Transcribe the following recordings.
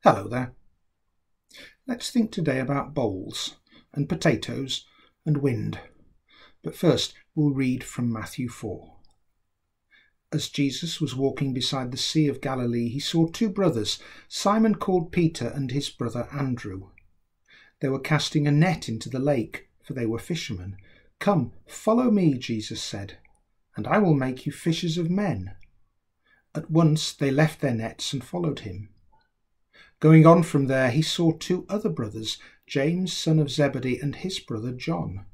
Hello there. Let's think today about bowls and potatoes and wind. But first we'll read from Matthew 4. As Jesus was walking beside the Sea of Galilee, he saw two brothers, Simon called Peter and his brother Andrew. They were casting a net into the lake, for they were fishermen. "Come, follow me," Jesus said, "and I will make you fishers of men." At once they left their nets and followed him. Going on from there, he saw two other brothers, James, son of Zebedee, and his brother John.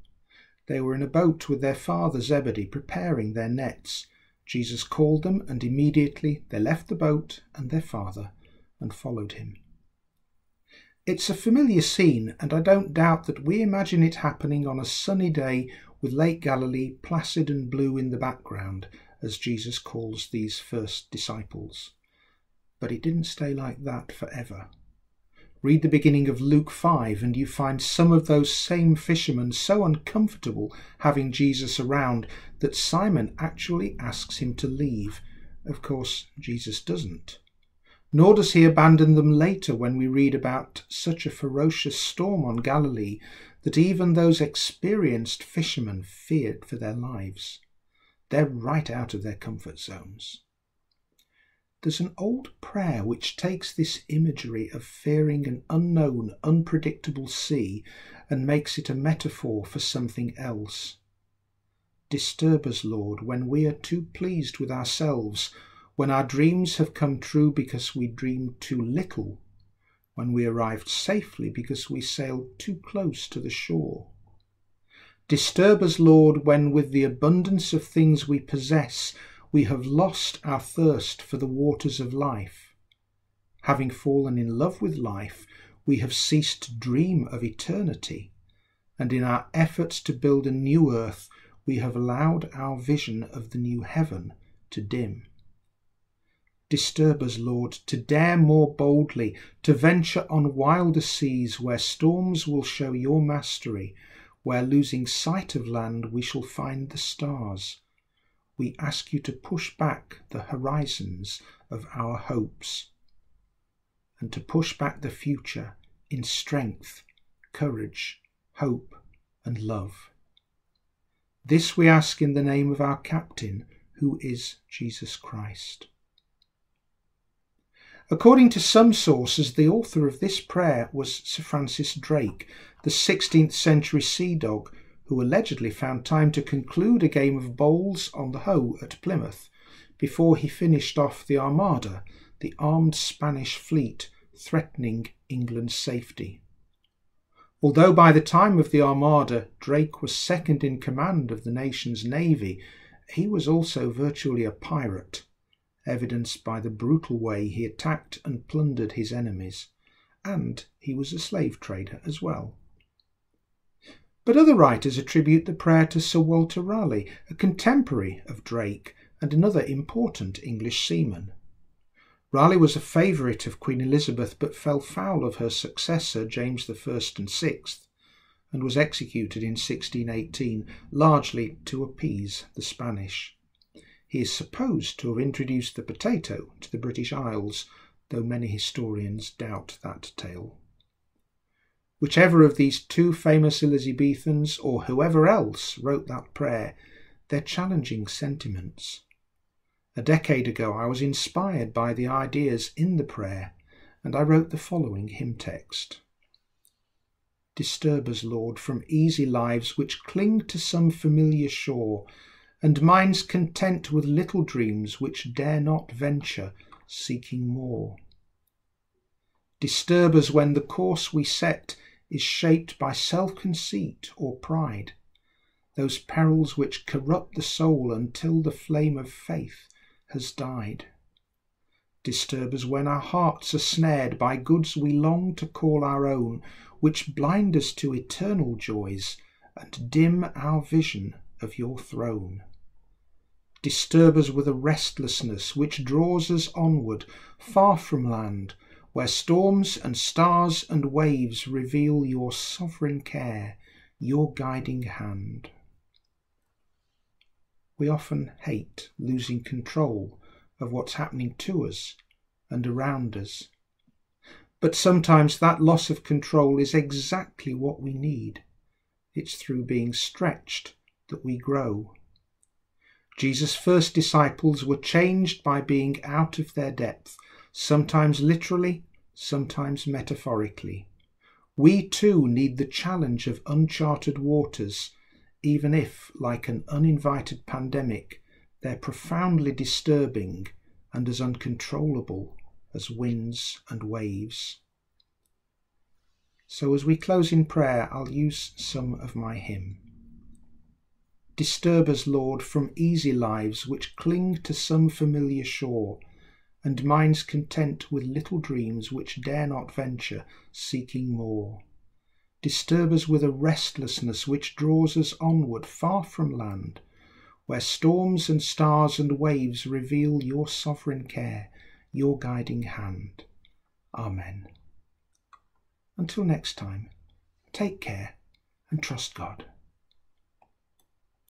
They were in a boat with their father Zebedee, preparing their nets. Jesus called them, and immediately they left the boat and their father and followed him. It's a familiar scene, and I don't doubt that we imagine it happening on a sunny day with Lake Galilee placid and blue in the background as Jesus calls these first disciples. But it didn't stay like that forever. Read the beginning of Luke 5 and you find some of those same fishermen so uncomfortable having Jesus around that Simon actually asks him to leave. Of course, Jesus doesn't. Nor does he abandon them later when we read about such a ferocious storm on Galilee that even those experienced fishermen feared for their lives. They're right out of their comfort zones. There's an old prayer which takes this imagery of fearing an unknown, unpredictable sea and makes it a metaphor for something else. Disturb us, Lord, when we are too pleased with ourselves, when our dreams have come true because we dreamed too little, when we arrived safely because we sailed too close to the shore. Disturb us, Lord, when with the abundance of things we possess, we have lost our thirst for the waters of life. Having fallen in love with life, we have ceased to dream of eternity, and in our efforts to build a new earth, we have allowed our vision of the new heaven to dim. Disturb us, Lord, to dare more boldly, to venture on wilder seas where storms will show your mastery, where losing sight of land we shall find the stars. We ask you to push back the horizons of our hopes and to push back the future in strength, courage, hope and love. This we ask in the name of our Captain, who is Jesus Christ. According to some sources, the author of this prayer was Sir Francis Drake, the 16th century sea dog, who allegedly found time to conclude a game of bowls on the Hoe at Plymouth before he finished off the Armada, the armed Spanish fleet threatening England's safety. Although by the time of the Armada Drake was second in command of the nation's navy, he was also virtually a pirate, evidenced by the brutal way he attacked and plundered his enemies, and he was a slave trader as well. But other writers attribute the prayer to Sir Walter Raleigh, a contemporary of Drake and another important English seaman. Raleigh was a favourite of Queen Elizabeth but fell foul of her successor James I and VI and was executed in 1618, largely to appease the Spanish. He is supposed to have introduced the potato to the British Isles, though many historians doubt that tale. Whichever of these two famous Elizabethans or whoever else wrote that prayer, they're challenging sentiments. A decade ago I was inspired by the ideas in the prayer, and I wrote the following hymn text. Disturb us, Lord, from easy lives which cling to some familiar shore, and minds content with little dreams which dare not venture, seeking more. Disturb us when the course we set is shaped by self-conceit or pride, those perils which corrupt the soul until the flame of faith has died. Disturb us when our hearts are snared by goods we long to call our own, which blind us to eternal joys and dim our vision of your throne. Disturb us with a restlessness which draws us onward, far from land, where storms and stars and waves reveal your sovereign care, your guiding hand. We often hate losing control of what's happening to us and around us. But sometimes that loss of control is exactly what we need. It's through being stretched that we grow. Jesus' first disciples were changed by being out of their depth, sometimes literally, sometimes metaphorically. We too need the challenge of uncharted waters, even if, like an uninvited pandemic, they're profoundly disturbing and as uncontrollable as winds and waves. So as we close in prayer, I'll use some of my hymn. Disturb us, Lord, from easy lives which cling to some familiar shore, and minds content with little dreams which dare not venture, seeking more. Disturb us with a restlessness which draws us onward far from land, where storms and stars and waves reveal your sovereign care, your guiding hand. Amen. Until next time, take care and trust God.